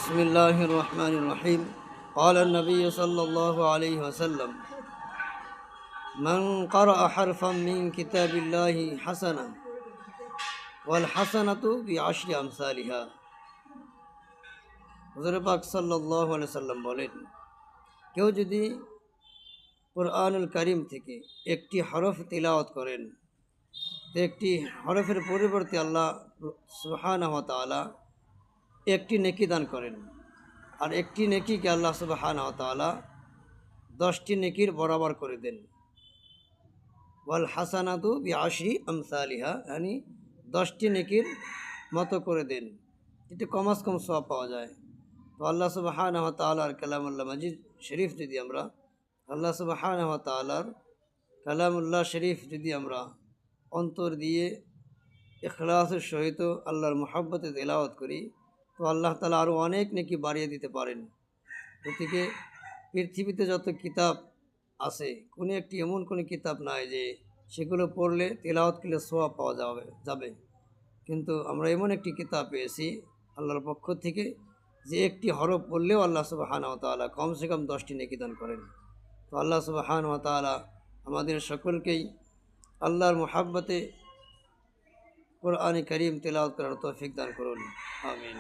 بسم الله الرحمن الرحيم. قال النبي صلى الله عليه وسلم: من قرأ حرفا من كتاب الله حسنة والحسنة بعشر أمثالها. হুজুর পাক সাল্লাল্লাহু আলাইহি সাল্লাম বলেন, কেউ যদি কুরআনুল কারীম থেকে একটি হরফ তিলাওয়াত করেন, তো একটি হরফের পরিবর্তে আল্লাহ সুবহানাহু ওয়া তাআলা একটি নেকি দান করেন, আর একটি নেকিকে আল্লাহ সুবহানাহু ওয়া তাআলা 10টি নেকির বরাবর করে দেন। ওয়াল হাসানাতু বিআশরি আমসালিহা, মানে 10টি নেকির মতো করে দেন, এতে কমাস কম সওয়াব পাওয়া যায়। তো আল্লাহ সুবহানাহু ওয়া তাআলার কালামুল্লাহ মাজিদ শরীফ যদি আমরা আল্লাহ সুবহানাহু ওয়া তাআলার কালামুল্লাহ শরীফ যদি আমরা অন্তর দিয়ে ইখলাসের সহিত আল্লাহর মুহাব্বতে তেলাওয়াত করি, তো আল্লাহ তাআলা আরও অনেক নেকি বাড়িয়ে দিতে পারেন। গতিকে পৃথিবীতে যত কিতাব আছে, কোনো একটি এমন কোনো কিতাব নাই যে সেগুলো পড়লে তেলাওয়াত করলে সওয়াব পাওয়া যাবে। কিন্তু আমরা এমন একটি কিতাব পেয়েছি আল্লাহর পক্ষ থেকে, যে একটি হরফ পড়লেও আল্লাহ সুবহানাহু ওয়া তাআলা কমসে কম 10টি নেকি দান করেন। তো আল্লাহ সুবহানাহু ওয়া তাআলা আমাদের সকলকেই আল্লাহর মুহাব্বতে কোরআনে কারীম তেলাওয়াত করার তৌফিক দান করুন। আমিন।